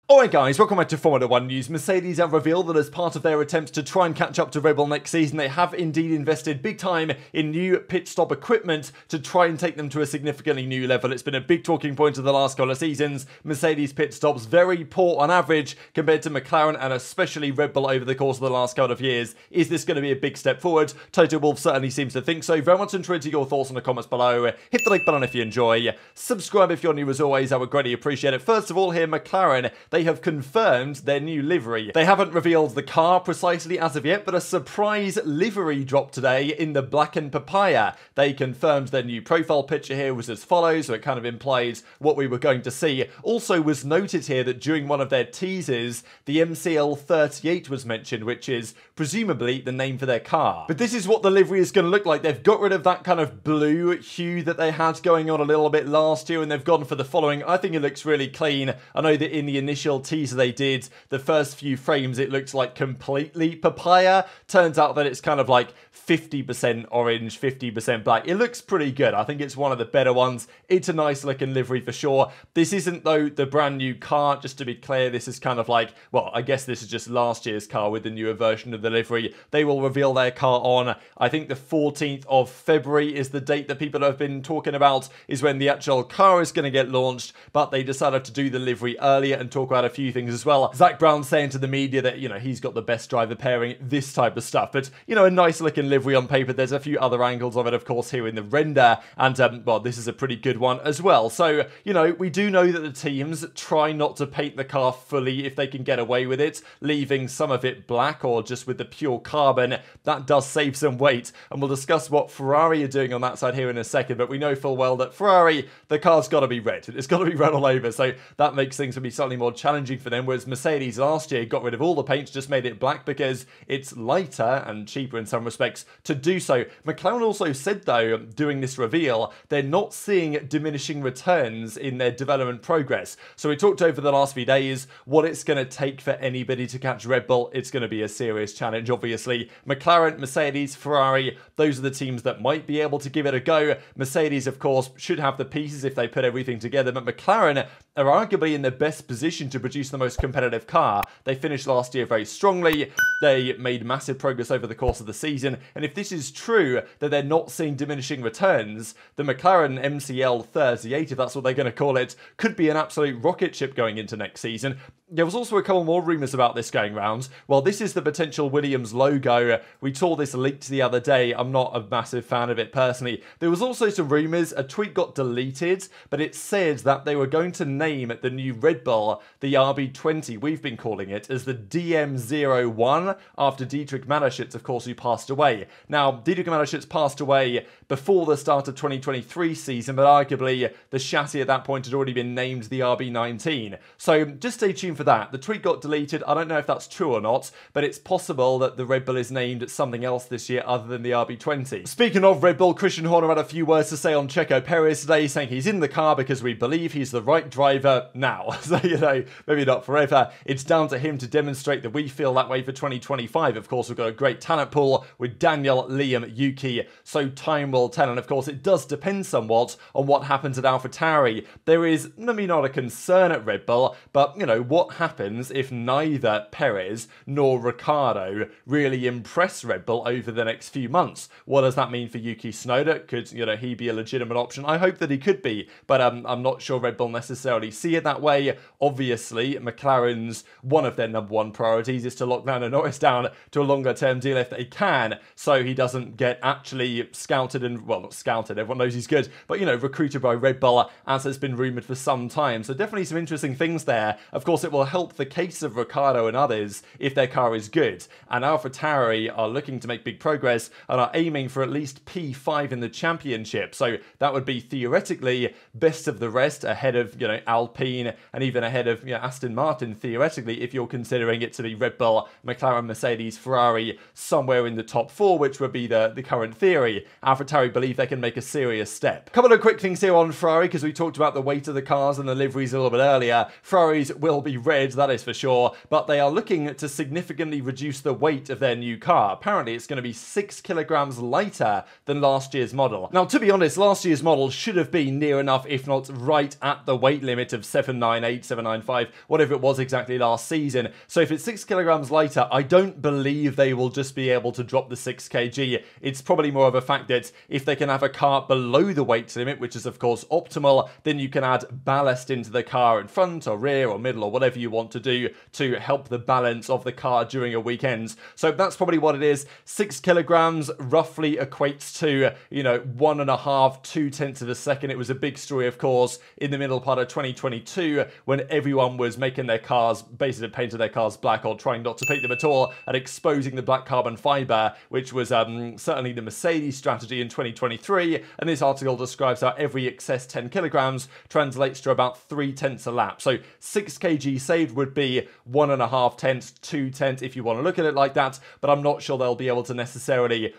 Alright guys, welcome back to Formula 1 News. Mercedes have revealed that as part of their attempts to try and catch up to Red Bull next season, they have indeed invested big time in new pit stop equipment to try and take them to a significantly new level. It's been a big talking point of the last couple of seasons. Mercedes pit stops very poor on average compared to McLaren and especially Red Bull over the course of the last couple of years. Is this going to be a big step forward? Toto Wolff certainly seems to think so. Very much interested to your thoughts in the comments below. Hit the like button if you enjoy. Subscribe if you're new as always, I would greatly appreciate it. First of all here, McLaren, they have confirmed their new livery. They haven't revealed the car precisely as of yet, but a surprise livery dropped today in the black and papaya. They confirmed their new profile picture here was as follows, so it kind of implies what we were going to see. Also was noted here that during one of their teasers, the MCL38 was mentioned, which is presumably the name for their car. But this is what the livery is going to look like. They've got rid of that kind of blue hue that they had going on a little bit last year, and they've gone for the following. I think it looks really clean. I know that in the initial teaser they did, the first few frames, it looks like completely papaya. Turns out that it's kind of like 50% orange, 50% black. It looks pretty good. I think it's one of the better ones. It's a nice looking livery for sure. This isn't, though, the brand new car. Just to be clear, this is kind of like, well, I guess this is just last year's car with the newer version of the livery. They will reveal their car on, I think the 14th of February is the date that people have been talking about, is when the actual car is going to get launched, but they decided to do the livery earlier and talk about a few things as well. Zach Brown saying to the media that, you know, he's got the best driver pairing, this type of stuff. But, you know, a nice looking livery on paper. There's a few other angles of it, of course, here in the render. And, well, this is a pretty good one as well. So, you know, we do know that the teams try not to paint the car fully if they can get away with it, leaving some of it black or just with the pure carbon. That does save some weight. And we'll discuss what Ferrari are doing on that side here in a second. But we know full well that Ferrari, the car's got to be red. It's got to be red all over. So that makes things be slightly more challenging for them. Whereas Mercedes last year got rid of all the paints, just made it black because it's lighter and cheaper in some respects to do so. McLaren also said, though, doing this reveal, they're not seeing diminishing returns in their development progress. So we talked over the last few days what it's going to take for anybody to catch Red Bull. It's going to be a serious challenge, obviously. McLaren, Mercedes, Ferrari, those are the teams that might be able to give it a go. Mercedes, of course, should have the pieces if they put everything together, but McLaren are arguably in the best position to produce the most competitive car. They finished last year very strongly. They made massive progress over the course of the season. And if this is true, that they're not seeing diminishing returns, the McLaren MCL38, if that's what they're going to call it, could be an absolute rocket ship going into next season. There was also a couple more rumours about this going round. Well, this is the potential Williams logo. We saw this leaked the other day. I'm not a massive fan of it personally. There was also some rumours. A tweet got deleted, but it said that they were going to name the new Red Bull, the RB20, we've been calling it, as the DM01 after Dietrich Mateschitz, of course, who passed away. Now, Dietrich Mateschitz passed away before the start of 2023 season, but arguably the chassis at that point had already been named the RB19. So just stay tuned for that. The tweet got deleted. I don't know if that's true or not, but it's possible that the Red Bull is named something else this year other than the RB20. Speaking of Red Bull, Christian Horner had a few words to say on Checo Perez today, saying he's in the car because we believe he's the right driver now. So, you know, maybe not forever. It's down to him to demonstrate that we feel that way for 2025. Of course, we've got a great talent pool with Daniel, Liam, Yuki, so time will tell. And of course, it does depend somewhat on what happens at AlphaTauri. There is maybe not a concern at Red Bull, but, you know, what happens if neither Perez nor Ricciardo really impress Red Bull over the next few months? What does that mean for Yuki Tsunoda? Could, you know, he be a legitimate option? I hope that he could be, but I'm not sure Red Bull necessarily see it that way. Obviously, McLaren's one of their number one priorities is to lock Lando Norris down to a longer term deal if they can, so he doesn't get actually scouted and, well, not scouted, everyone knows he's good, but, you know, recruited by Red Bull, as has been rumoured for some time. So definitely some interesting things there. Of course, it will help the case of Ricciardo and others if their car is good. And AlphaTauri are looking to make big progress and are aiming for at least P5 in the championship. So that would be theoretically best of the rest, ahead of, you know, Alpine and even ahead of, you know, Aston Martin, theoretically, if you're considering it to be Red Bull, McLaren, Mercedes, Ferrari, somewhere in the top four, which would be the current theory. AlphaTauri believe they can make a serious step. A couple of quick things here on Ferrari, because we talked about the weight of the cars and the liveries a little bit earlier. Ferraris will be red, that is for sure, but they are looking to significantly reduce the weight of their new car. Apparently, it's going to be 6 kilograms lighter than last year's model. Now, to be honest, last year's model should have been near enough, if not right at the weight limit of 798, 795, 1.5, whatever it was exactly last season. So if it's 6 kilograms lighter, I don't believe they will just be able to drop the 6 kg. It's probably more of a fact that if they can have a car below the weight limit, which is of course optimal, then you can add ballast into the car in front or rear or middle or whatever you want to do to help the balance of the car during a weekend. So that's probably what it is. 6 kilograms roughly equates to, 1.5, 2/10 of a second. It was a big story, of course, in the middle part of 2022 when everyone was making their cars, basically painted their cars black or trying not to paint them at all and exposing the black carbon fiber, which was certainly the Mercedes strategy in 2023. And this article describes how every excess 10 kilograms translates to about 3/10 a lap. So 6 kg saved would be 1.5/10, 2/10 if you want to look at it like that. But I'm not sure they'll be able to necessarily,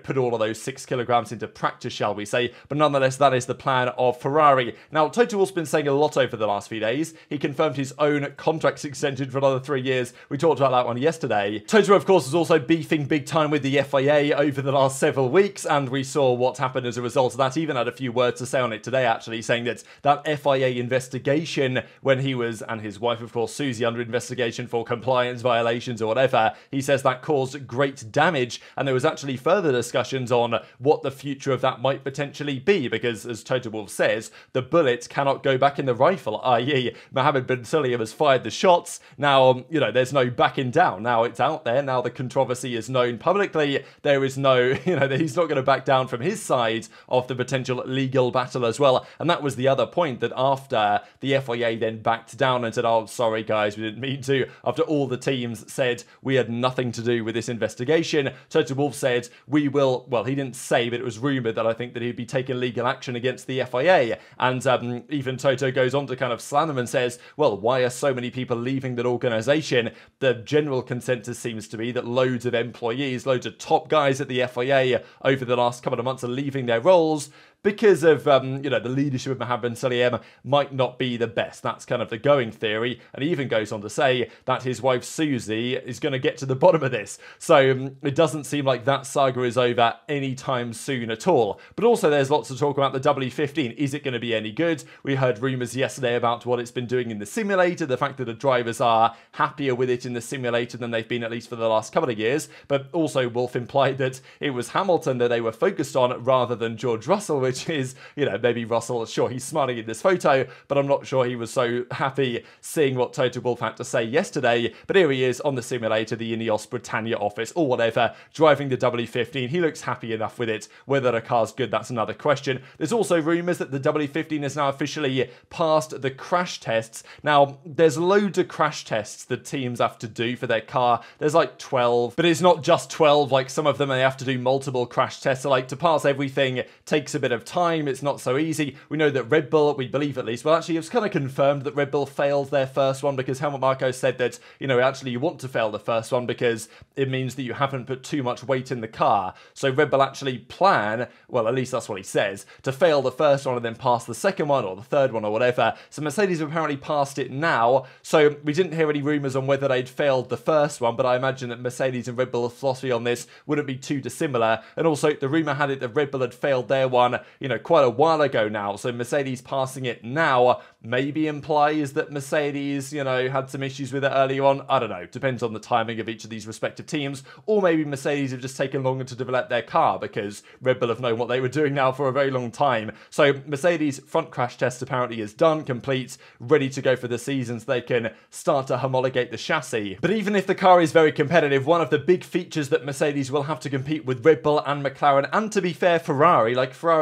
put all of those 6 kilograms into practice, shall we say. But nonetheless, that is the plan of Ferrari. Now, Toto has been saying a lot over the last few days. He confirmed his own contract extension for another 3 years. We talked about that one yesterday. Toto, of course, is also beefing big time with the FIA over the last several weeks, and we saw what happened as a result of that. He even had a few words to say on it today, actually, saying that FIA investigation, when he was, and his wife, of course, Susie, under investigation for compliance violations or whatever, he says that caused great damage, and there was actually further discussions on what the future of that might potentially be, because, as Toto Wolff says, the bullet cannot go back in the rifle, i.e. Mohammed bin Sulayem has fired the shots. Now, there's no backing down. Now it's out there. Now the controversy is known publicly. There is no, he's not going to back down from his side of the potential legal battle as well. And that was the other point, that after the FIA then backed down and said, oh, sorry guys, we didn't mean to, after all the teams said we had nothing to do with this investigation, Toto Wolff said we will, well, he didn't say, but it was rumoured that I think that he'd be taking legal action against the FIA. And even Toto goes on to kind of slam them and says, well, why are so many people leaving that organisation? The general consensus seems to be that loads of employees, loads of top guys at the FIA over the last couple of months are leaving their roles because of, the leadership of Mohammed bin Sulayem might not be the best. That's kind of the going theory. And he even goes on to say that his wife Susie is going to get to the bottom of this. So it doesn't seem like that saga is over anytime soon at all. But also there's lots to talk about the W15. Is it going to be any good? We heard rumours yesterday about what it's been doing in the simulator, the fact that the drivers are happier with it in the simulator than they've been, at least for the last couple of years. But also Wolff implied that it was Hamilton that they were focused on rather than George Russell, which is, maybe Russell, sure, he's smiling in this photo, but I'm not sure he was so happy seeing what Toto Wolff had to say yesterday. But here he is on the simulator, the Ineos Britannia office, or whatever, driving the W15. He looks happy enough with it. Whether the car's good, that's another question. There's also rumours that the W15 has now officially passed the crash tests. Now, there's loads of crash tests that teams have to do for their car. There's like 12, but it's not just 12. Like, some of them they have to do multiple crash tests. So, like, to pass everything takes a bit of time. It's not so easy. We know that Red Bull, we believe at least, well, actually, it's kind of confirmed that Red Bull failed their first one, because Helmut Marko said that, actually you want to fail the first one because it means that you haven't put too much weight in the car. So Red Bull actually plan, well, at least that's what he says, to fail the first one and then pass the second one or the third one or whatever. So Mercedes have apparently passed it now. So we didn't hear any rumours on whether they'd failed the first one, but I imagine that Mercedes and Red Bull's philosophy on this wouldn't be too dissimilar. And also the rumour had it that Red Bull had failed their one, quite a while ago now. So Mercedes passing it now maybe implies that Mercedes, had some issues with it earlier on. I don't know. Depends on the timing of each of these respective teams. Or maybe Mercedes have just taken longer to develop their car because Red Bull have known what they were doing now for a very long time. So Mercedes front crash test apparently is done, complete, ready to go for the season so they can start to homologate the chassis. But even if the car is very competitive, one of the big features that Mercedes will have to compete with Red Bull and McLaren, and to be fair, Ferrari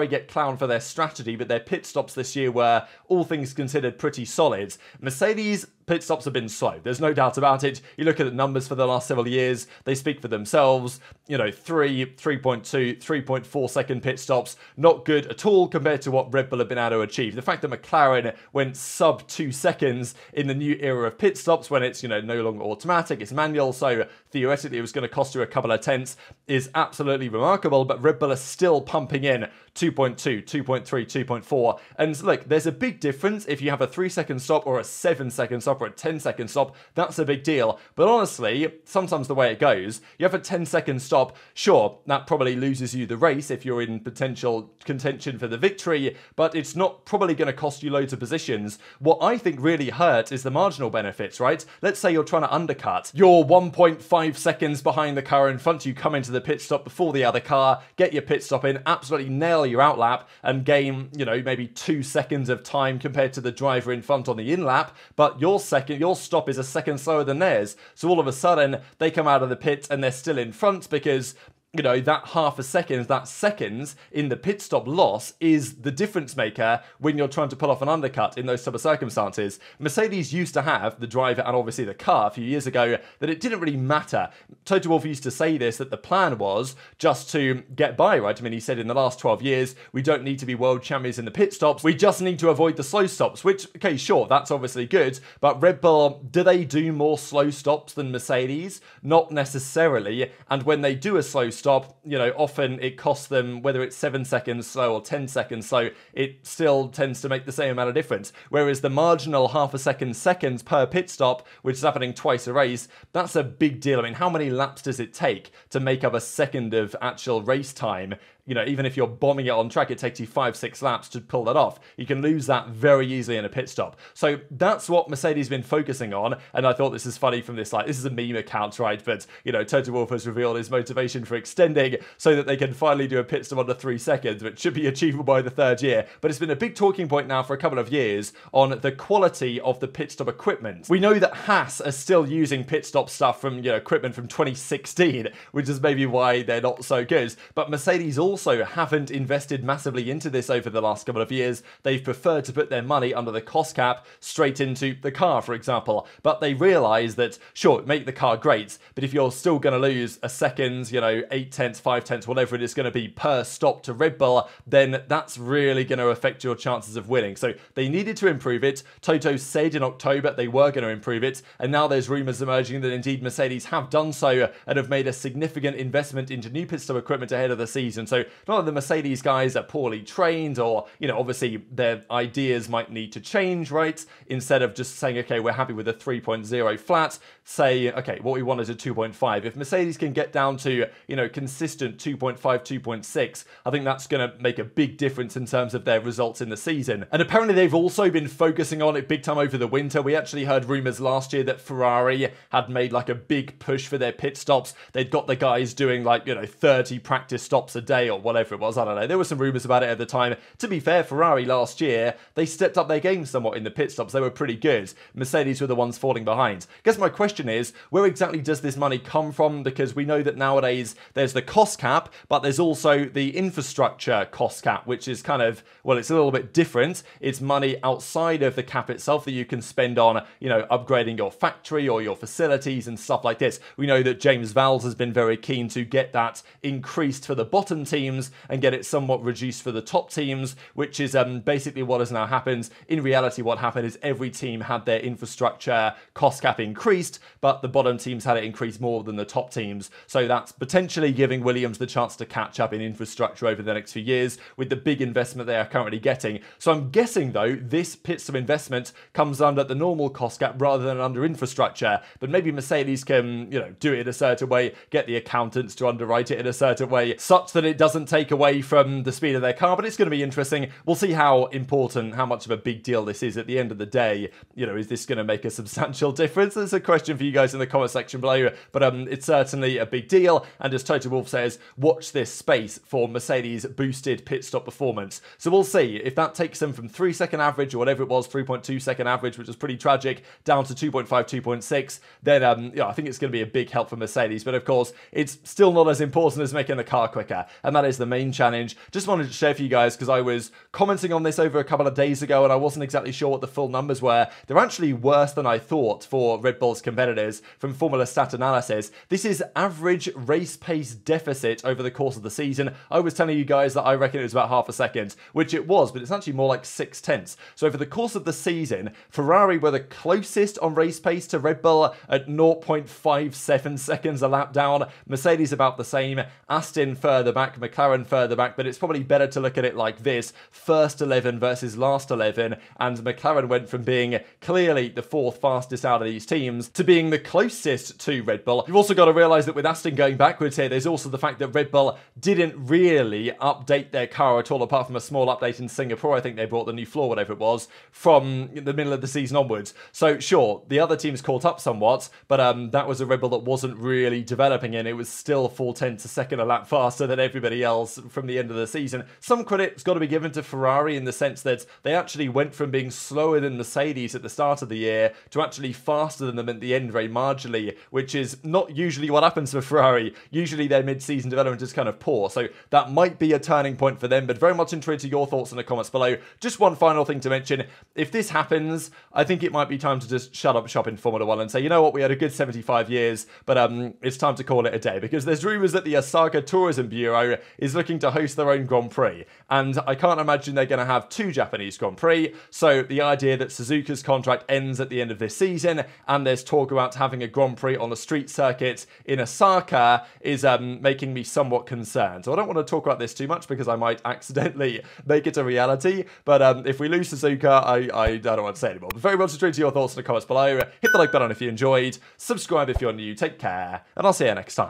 get clowned for their strategy, but their pit stops this year were, all things considered, pretty solid. Mercedes pit stops have been slow. There's no doubt about it. You look at the numbers for the last several years, they speak for themselves. 3.2, 3.4 second pit stops, not good at all compared to what Red Bull have been able to achieve. The fact that McLaren went sub 2 seconds in the new era of pit stops when it's, no longer automatic, it's manual, so theoretically it was going to cost you a couple of tenths, is absolutely remarkable. But Red Bull are still pumping in 2.2, 2.3, 2.4. And look, there's a big difference if you have a 3-second stop or a 7-second stop. stop or a 10-second stop, that's a big deal. But honestly, sometimes the way it goes, you have a 10-second stop, sure, that probably loses you the race if you're in potential contention for the victory, but it's not probably going to cost you loads of positions. What I think really hurts is the marginal benefits, right? Let's say you're trying to undercut. You're 1.5 seconds behind the car in front, you come into the pit stop before the other car, get your pit stop in, absolutely nail your out lap, and gain, you know, maybe 2 seconds of time compared to the driver in front on the in lap, but your stop is a second slower than theirs. So all of a sudden, they come out of the pit and they're still in front because, you know, that half a second, that seconds in the pit stop loss is the difference maker when you're trying to pull off an undercut in those type of circumstances. Mercedes used to have, the driver and obviously the car a few years ago, that it didn't really matter. Toto Wolff used to say this, that the plan was just to get by, right? I mean, he said in the last 12 years, we don't need to be world champions in the pit stops, we just need to avoid the slow stops, which, okay, sure, that's obviously good, but Red Bull, do they do more slow stops than Mercedes? Not necessarily, and when they do a slow stop, you know, often it costs them, whether it's 7 seconds slow or 10 seconds slow, it still tends to make the same amount of difference. Whereas the marginal half a second seconds per pit stop, which is happening twice a race, that's a big deal. I mean, how many laps does it take to make up a second of actual race time? You know, even if you're bombing it on track, it takes you 5-6 laps to pull that off. You can lose that very easily in a pit stop. So that's what Mercedes has been focusing on. And I thought this is funny from this, like, this is a meme account, right? But, you know, Toto Wolff has revealed his motivation for extending so that they can finally do a pit stop under 3 seconds, which should be achievable by the 3rd year. But it's been a big talking point now for a couple of years on the quality of the pit stop equipment. We know that Haas are still using pit stop stuff from, you know, equipment from 2016, which is maybe why they're not so good. But Mercedes also haven't invested massively into this over the last couple of years. They've preferred to put their money under the cost cap straight into the car, for example. But they realise that, sure, make the car great, but if you're still going to lose a second, you know, 8 tenths, 5 tenths, whatever it is going to be per stop to Red Bull, then that's really going to affect your chances of winning. So they needed to improve it. Toto said in October they were going to improve it, and now there's rumours emerging that indeed Mercedes have done so and have made a significant investment into new pit stop equipment ahead of the season. So not that the Mercedes guys are poorly trained, or, you know, obviously their ideas might need to change, right? Instead of just saying, okay, we're happy with a 3.0 flat, say, okay, what we want is a 2.5. If Mercedes can get down to, you know, consistent 2.5, 2.6, I think that's going to make a big difference in terms of their results in the season. And apparently they've also been focusing on it big time over the winter. We actually heard rumours last year that Ferrari had made like a big push for their pit stops. They'd got the guys doing like, you know, 30 practice stops a day or whatever it was. I don't know. There were some rumours about it at the time. To be fair, Ferrari last year, they stepped up their game somewhat in the pit stops. They were pretty good. Mercedes were the ones falling behind. I guess my question is, where exactly does this money come from? Because we know that nowadays there's the cost cap, but there's also the infrastructure cost cap, which is kind of, well, it's a little bit different. It's money outside of the cap itself that you can spend on, you know, upgrading your factory or your facilities and stuff like this. We know that James Vowles has been very keen to get that increased for the bottom teams and get it somewhat reduced for the top teams, which is basically what has now happened. In reality, what happened is every team had their infrastructure cost cap increased, but the bottom teams had it increased more than the top teams. So that's potentially giving Williams the chance to catch up in infrastructure over the next few years with the big investment they are currently getting. So I'm guessing, though, this pit stop investment comes under the normal cost cap rather than under infrastructure. But maybe Mercedes can, you know, do it in a certain way, get the accountants to underwrite it in a certain way, such that it doesn't take away from the speed of their car. But it's going to be interesting. We'll see how important, how much of a big deal this is at the end of the day. You know, is this going to make a substantial difference? There's a question for you guys in the comment section below, but it's certainly a big deal. And as Toto Wolff says, watch this space for Mercedes boosted pit stop performance. So we'll see if that takes them from 3-second average or whatever it was, 3.2-second average, which was pretty tragic, down to 2.5, 2.6. Then yeah, I think it's going to be a big help for Mercedes. But of course, it's still not as important as making the car quicker, and that is the main challenge. Just wanted to share for you guys because I was commenting on this over a couple of days ago and I wasn't exactly sure what the full numbers were. They're actually worse than I thought for Red Bull's competitors from Formula Stat analysis. This is average race pace deficit over the course of the season. I was telling you guys that I reckon it was about half a second, which it was, but it's actually more like 6 tenths. So over the course of the season, Ferrari were the closest on race pace to Red Bull at 0.57 seconds a lap down. Mercedes about the same. Aston further back. McLaren further back, but it's probably better to look at it like this: first 11 versus last 11, and McLaren went from being clearly the fourth fastest out of these teams to being the closest to Red Bull. You've also got to realise that with Aston going backwards here, there's also the fact that Red Bull didn't really update their car at all, apart from a small update in Singapore. I think they brought the new floor, whatever it was, from the middle of the season onwards. So sure, the other teams caught up somewhat, but that was a Red Bull that wasn't really developing, and it was still 4/10 a second a lap faster than everybody else from the end of the season. Some credit's got to be given to Ferrari in the sense that they actually went from being slower than Mercedes at the start of the year to actually faster than them at the end very marginally, which is not usually what happens for Ferrari. Usually their mid-season development is kind of poor, so that might be a turning point for them, but very much intrigued to your thoughts in the comments below. Just one final thing to mention: if this happens, I think it might be time to just shut up shop in Formula 1 and say, you know what, we had a good 75 years, but it's time to call it a day, because there's rumours that the Osaka Tourism Bureau is looking to host their own Grand Prix, and I can't imagine they're going to have two Japanese Grand Prix, so the idea that Suzuka's contract ends at the end of this season, and there's talk about having a Grand Prix on a street circuit in Osaka, is making me somewhat concerned. So I don't want to talk about this too much because I might accidentally make it a reality, but if we lose Suzuka, I don't want to say anymore. But very much intrigued to your thoughts in the comments below. Hit the like button if you enjoyed, subscribe if you're new, take care, and I'll see you next time.